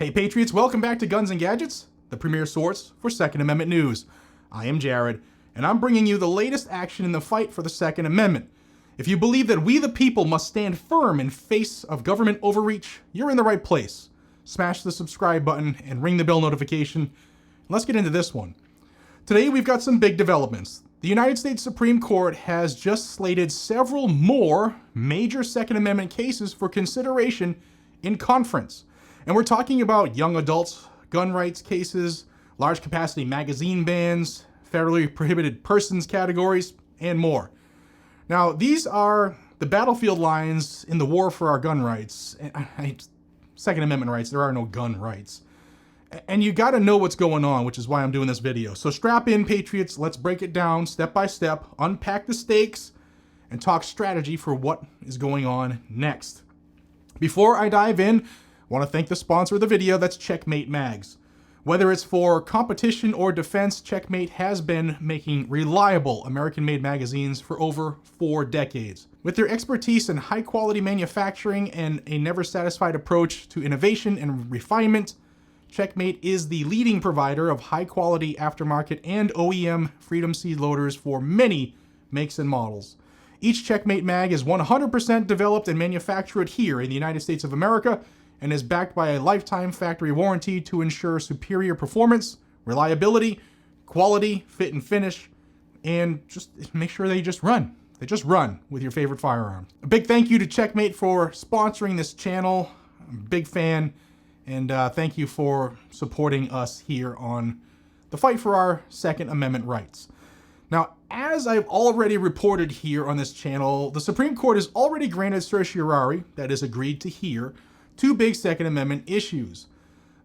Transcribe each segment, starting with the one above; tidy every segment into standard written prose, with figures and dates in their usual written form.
Hey Patriots, welcome back to Guns and Gadgets, the premier source for Second Amendment news. I am Jared, and I'm bringing you the latest action in the fight for the Second Amendment. If you believe that we the people must stand firm in face of government overreach, you're in the right place. Smash the subscribe button and ring the bell notification. Let's get into this one. Today we've got some big developments. The United States Supreme Court has just slated several more major Second Amendment cases for consideration in conference. And we're talking about young adults, gun rights cases, large capacity magazine bans, federally prohibited persons categories, and more. Now, these are the battlefield lines in the war for our gun rights. Second Amendment rights, there are no gun rights. And you gotta know what's going on, which is why I'm doing this video. So strap in, Patriots, let's break it down step by step, unpack the stakes, and talk strategy for what is going on next. Before I dive in, I want to thank the sponsor of the video, that's Checkmate Mags. Whether it's for competition or defense, Checkmate has been making reliable American-made magazines for over 4 decades. With their expertise in high-quality manufacturing and a never-satisfied approach to innovation and refinement, Checkmate is the leading provider of high-quality aftermarket and OEM Freedom Seed loaders for many makes and models. Each Checkmate mag is 100% developed and manufactured here in the United States of America, and is backed by a lifetime factory warranty to ensure superior performance, reliability, quality, fit and finish, and just make sure they just run. They just run with your favorite firearm. A big thank you to Checkmate for sponsoring this channel. I'm a big fan, and thank you for supporting us here on the fight for our Second Amendment rights. Now, as I've already reported here on this channel, the Supreme Court has already granted certiorari, that is agreed to hear, 2 big Second Amendment issues.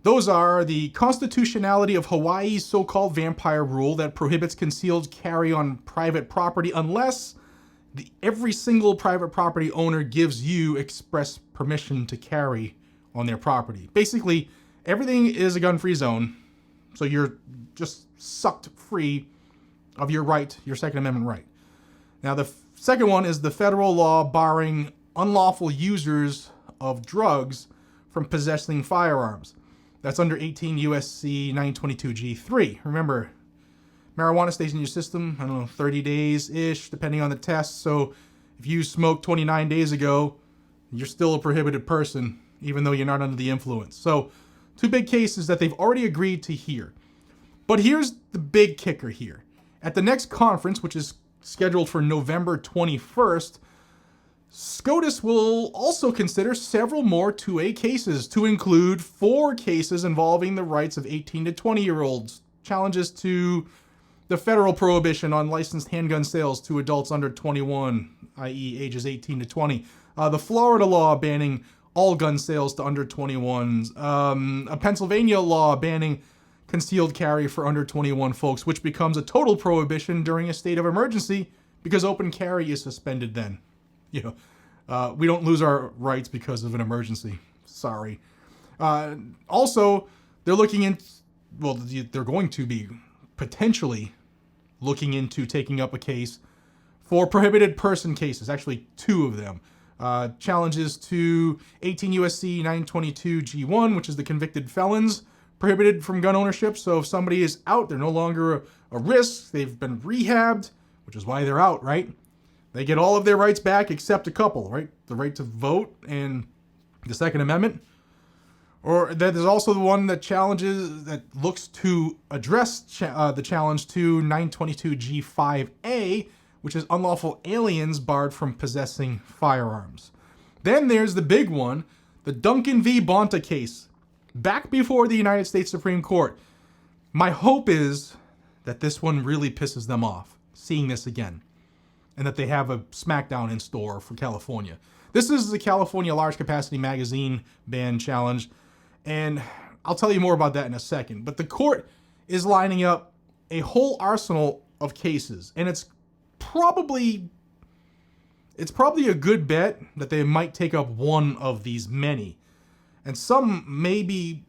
Those are the constitutionality of Hawaii's so-called vampire rule that prohibits concealed carry on private property unless every single private property owner gives you express permission to carry on their property. Basically, everything is a gun-free zone, so you're just sucked free of your right, your Second Amendment right. Now, the second one is the federal law barring unlawful users of drugs from possessing firearms. That's under 18 U.S.C. 922G3. Remember, marijuana stays in your system, 30 days-ish, depending on the test. So if you smoked 29 days ago, you're still a prohibited person, even though you're not under the influence. So 2 big cases that they've already agreed to hear. But here's the big kicker here. At the next conference, which is scheduled for November 21st, SCOTUS will also consider several more 2A cases, to include 4 cases involving the rights of 18 to 20-year-olds, challenges to the federal prohibition on licensed handgun sales to adults under 21, i.e. ages 18 to 20, the Florida law banning all gun sales to under 21s, a Pennsylvania law banning concealed carry for under 21 folks, which becomes a total prohibition during a state of emergency because open carry is suspended then. We don't lose our rights because of an emergency. Sorry. Also, they're going to be potentially looking into taking up a case for prohibited person cases, actually 2 of them. Challenges to 18 U.S.C. 922 G1, which is the convicted felons prohibited from gun ownership. So if somebody is out, they're no longer a risk, they've been rehabbed, which is why they're out, right? They get all of their rights back except a couple, right? The right to vote and the Second Amendment. Or that is also the one that looks to address the challenge to 922 G5A, which is unlawful aliens barred from possessing firearms. Then there's the big one, the Duncan v. Bonta case, back before the United States Supreme Court. My hope is that this one really pisses them off, seeing this again, and that they have a smackdown in store for California. This is the California large capacity magazine ban challenge, and I'll tell you more about that in a second. But the court is lining up a whole arsenal of cases, and it's probably a good bet that they might take up one of these many. And some may be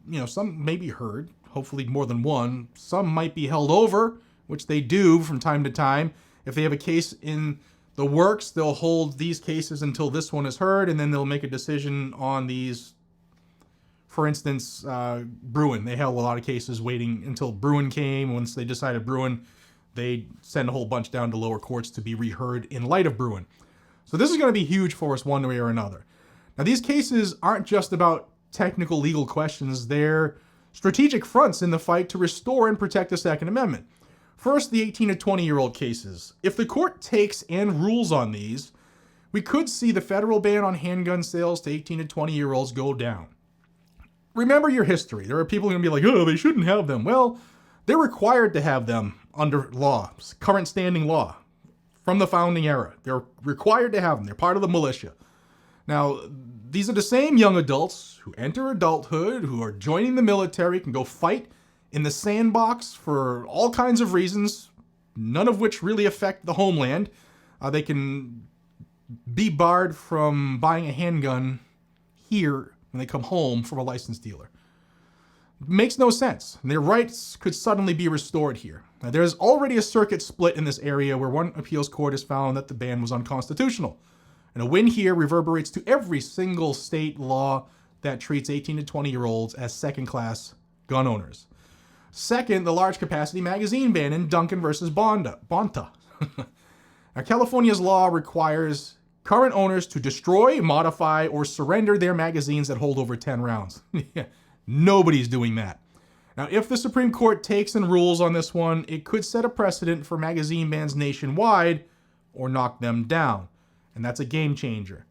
heard, hopefully more than one. Some might be held over, which they do from time to time. If they have a case in the works, they'll hold these cases until this one is heard, and then they'll make a decision on these For instance, Bruin, they held a lot of cases waiting until Bruin came. Once they decided Bruin, they send a whole bunch down to lower courts to be reheard in light of Bruin. So this is going to be huge for us one way or another. Now, these cases aren't just about technical legal questions. They're strategic fronts in the fight to restore and protect the Second Amendment. First, the 18 to 20-year-old cases. If the court takes and rules on these, we could see the federal ban on handgun sales to 18 to 20-year-olds go down. Remember your history. There are people going to be like, oh, they shouldn't have them. Well, they're required to have them under law, current standing law from the founding era. They're required to have them. They're part of the militia. Now, these are the same young adults who enter adulthood, who are joining the military, can go fight in the sandbox for all kinds of reasons, none of which really affect the homeland. They can be barred from buying a handgun here when they come home from a licensed dealer. Makes no sense. Their rights could suddenly be restored here. Now, there's already a circuit split in this area where one appeals court has found that the ban was unconstitutional. And a win here reverberates to every single state law that treats 18 to 20-year-olds as second-class gun owners. Second, the large capacity magazine ban in Duncan versus Bonta. Now, California's law requires current owners to destroy, modify, or surrender their magazines that hold over 10 rounds. Nobody's doing that. Now, if the Supreme Court takes and rules on this one, it could set a precedent for magazine bans nationwide or knock them down. And that's a game changer.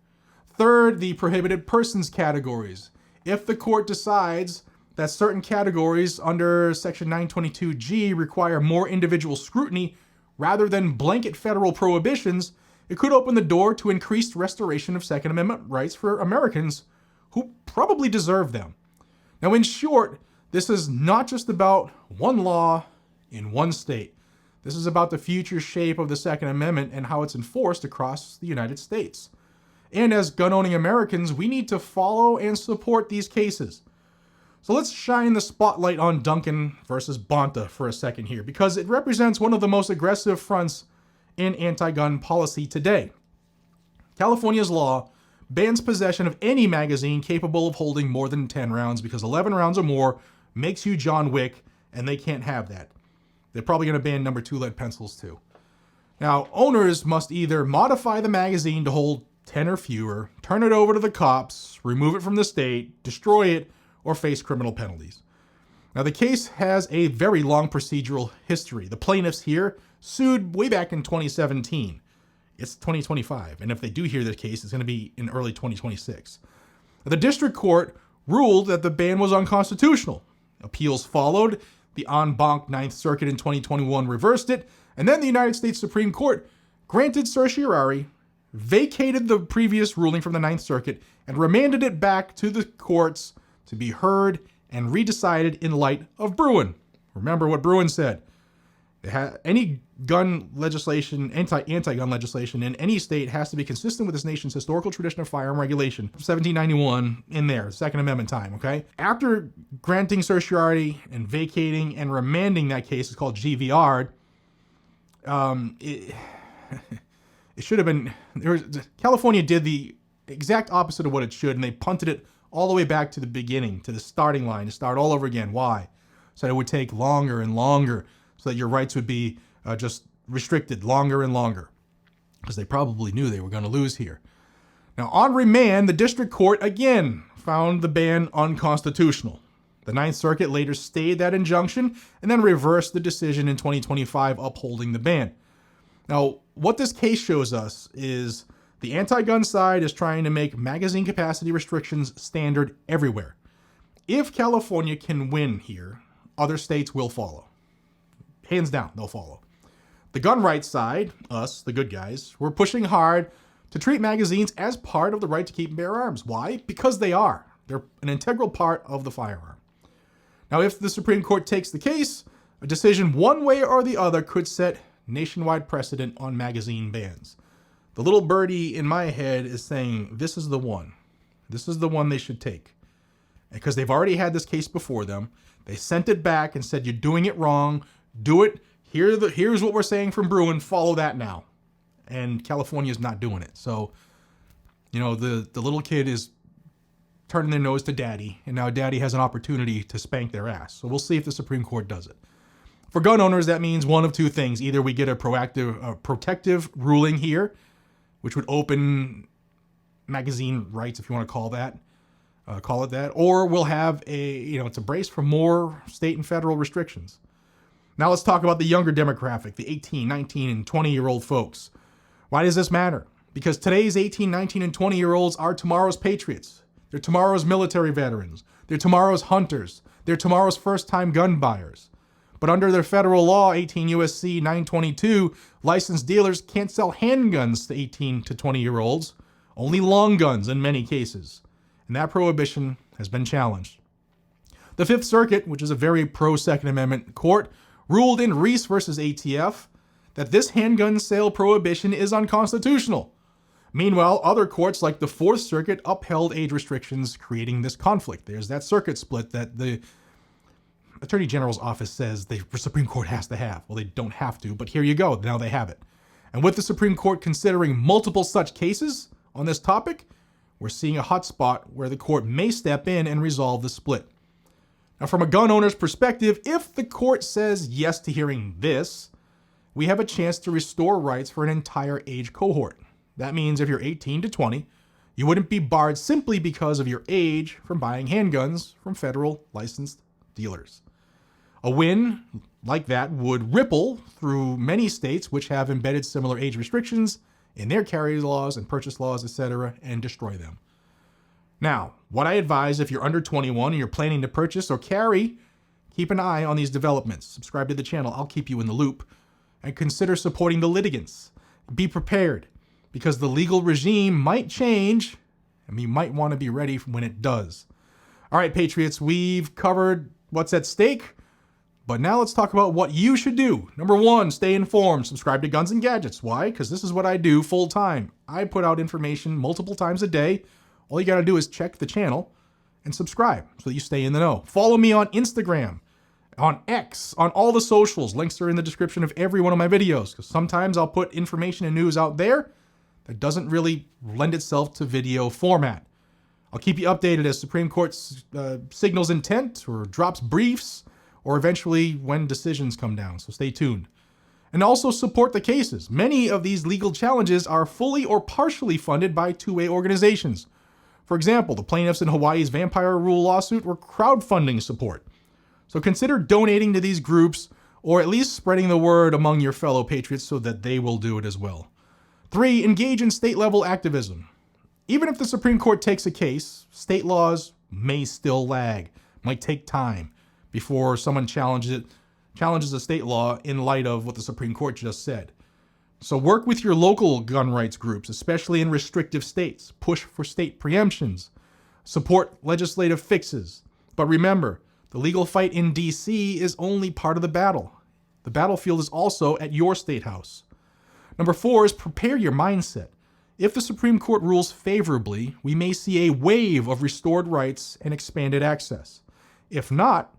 Third, the prohibited persons categories. If the court decides that certain categories under Section 922G require more individual scrutiny rather than blanket federal prohibitions, it could open the door to increased restoration of Second Amendment rights for Americans who probably deserve them. Now, in short, this is not just about one law in one state. This is about the future shape of the Second Amendment and how it's enforced across the United States. And as gun-owning Americans, we need to follow and support these cases. So let's shine the spotlight on Duncan versus Bonta for a second here, because it represents one of the most aggressive fronts in anti-gun policy today. California's law bans possession of any magazine capable of holding more than 10 rounds because 11 rounds or more makes you John Wick, and they can't have that. They're probably going to ban number 2 lead pencils too. Now, owners must either modify the magazine to hold 10 or fewer, turn it over to the cops, remove it from the state, destroy it, or face criminal penalties. Now, the case has a very long procedural history. The plaintiffs here sued way back in 2017. It's 2025, and if they do hear the case, it's going to be in early 2026. The district court ruled that the ban was unconstitutional. Appeals followed. The en banc Ninth Circuit in 2021 reversed it, and then the United States Supreme Court granted certiorari, vacated the previous ruling from the Ninth Circuit, and remanded it back to the courts to be heard and redecided in light of Bruin. Remember what Bruin said. Any gun legislation, anti-gun legislation in any state has to be consistent with this nation's historical tradition of firearm regulation. 1791 in there, Second Amendment time, okay? After granting certiorari and vacating and remanding that case, it's called GVR, it should have been, California did the exact opposite of what it should, and they punted it all the way back to the beginning, to the starting line, to start all over again. Why? So that it would take longer and longer, so that your rights would be just restricted longer and longer, because they probably knew they were going to lose here. Now, on remand, the district court again found the ban unconstitutional. The Ninth Circuit later stayed that injunction and then reversed the decision in 2025 upholding the ban. Now, what this case shows us is the anti-gun side is trying to make magazine capacity restrictions standard everywhere. If California can win here, other states will follow. Hands down, they'll follow. The gun rights side, us, the good guys, we're pushing hard to treat magazines as part of the right to keep and bear arms. Why? Because they are. They're an integral part of the firearm. Now, if the Supreme Court takes the case, a decision one way or the other could set nationwide precedent on magazine bans. The little birdie in my head is saying this is the one. This is the one they should take. Because they've already had this case before them. They sent it back and said, you're doing it wrong. Do it. Here's what we're saying from Bruin. Follow that now. And California's not doing it. So, the little kid is turning their nose to daddy, and now daddy has an opportunity to spank their ass. So we'll see if the Supreme Court does it. For gun owners, that means one of two things. Either we get a protective ruling here, which would open magazine rights, if you want to call it that, or we'll have it's a brace for more state and federal restrictions. Now let's talk about the younger demographic, the 18, 19, and 20-year-old folks. Why does this matter? Because today's 18, 19, and 20-year-olds are tomorrow's patriots. They're tomorrow's military veterans. They're tomorrow's hunters. They're tomorrow's first-time gun buyers. But under their federal law, 18 U.S.C. 922, licensed dealers can't sell handguns to 18 to 20-year-olds, only long guns in many cases. And that prohibition has been challenged. The Fifth Circuit, which is a very pro-Second Amendment court, ruled in Reese versus ATF that this handgun sale prohibition is unconstitutional. Meanwhile, other courts like the Fourth Circuit upheld age restrictions, creating this conflict. There's that circuit split that the Attorney General's office says the Supreme Court has to have. Well, they don't have to, but here you go. Now they have it. And with the Supreme Court considering multiple such cases on this topic, we're seeing a hot spot where the court may step in and resolve the split. Now, from a gun owner's perspective, if the court says yes to hearing this, we have a chance to restore rights for an entire age cohort. That means if you're 18 to 20, you wouldn't be barred simply because of your age from buying handguns from federal licensed dealers. A win like that would ripple through many states which have embedded similar age restrictions in their carry laws and purchase laws, etc., and destroy them. Now, what I advise if you're under 21 and you're planning to purchase or carry, keep an eye on these developments. Subscribe to the channel. I'll keep you in the loop. And consider supporting the litigants. Be prepared, because the legal regime might change, and you might want to be ready when it does. All right, Patriots, we've covered what's at stake, but now let's talk about what you should do. Number one, stay informed. Subscribe to Guns and Gadgets. Why? Because this is what I do full time. I put out information multiple times a day. All you got to do is check the channel and subscribe so that you stay in the know. Follow me on Instagram, on X, on all the socials. Links are in the description of every one of my videos, because sometimes I'll put information and news out there that doesn't really lend itself to video format. I'll keep you updated as Supreme Court signals intent or drops briefs, or eventually when decisions come down, so stay tuned. And also support the cases. Many of these legal challenges are fully or partially funded by two-way organizations. For example, the plaintiffs in Hawaii's Vampire Rule lawsuit were crowdfunding support. So consider donating to these groups, or at least spreading the word among your fellow patriots so that they will do it as well. 3, engage in state-level activism. Even if the Supreme Court takes a case, state laws may still lag, might take time before someone challenges a state law in light of what the Supreme Court just said. So work with your local gun rights groups, especially in restrictive states. Push for state preemptions. Support legislative fixes. But remember, the legal fight in D.C. is only part of the battle. The battlefield is also at your state house. Number 4 is prepare your mindset. If the Supreme Court rules favorably, we may see a wave of restored rights and expanded access. If not,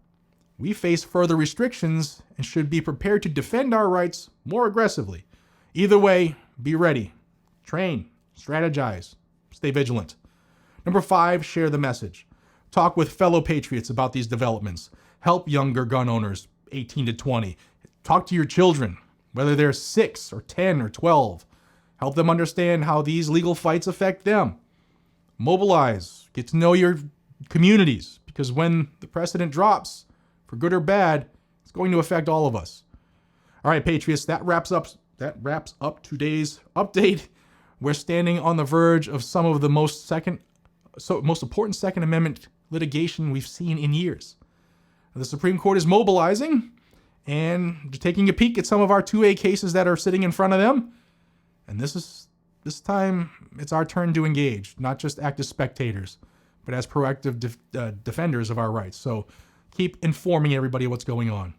we face further restrictions and should be prepared to defend our rights more aggressively. Either way, be ready. Train, strategize, stay vigilant. Number 5, share the message. Talk with fellow patriots about these developments. Help younger gun owners, 18 to 20. Talk to your children, whether they're 6 or 10 or 12. Help them understand how these legal fights affect them. Mobilize, get to know your communities, because when the precedent drops, for good or bad, it's going to affect all of us. All right, Patriots, that wraps up today's update. We're standing on the verge of some of the most important Second Amendment litigation we've seen in years. The Supreme Court is mobilizing and taking a peek at some of our 2A cases that are sitting in front of them. And this time, it's our turn to engage, not just act as spectators, but as proactive defenders of our rights. So keep informing everybody what's going on.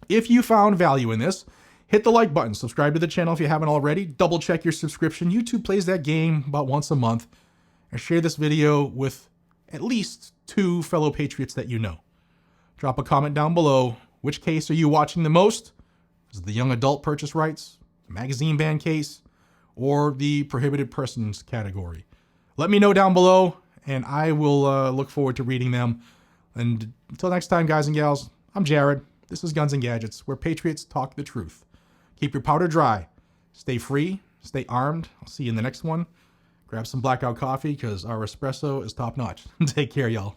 If you found value in this, hit the like button, subscribe to the channel if you haven't already, double check your subscription. YouTube plays that game about once a month, and share this video with at least 2 fellow patriots that you know. Drop a comment down below. Which case are you watching the most? Is it the young adult purchase rights, the magazine ban case, or the prohibited persons category? Let me know down below, and I will look forward to reading them. And until next time, guys and gals, I'm Jared. This is Guns and Gadgets, where patriots talk the truth. Keep your powder dry. Stay free. Stay armed. I'll see you in the next one. Grab some blackout coffee, because our espresso is top notch. Take care, y'all.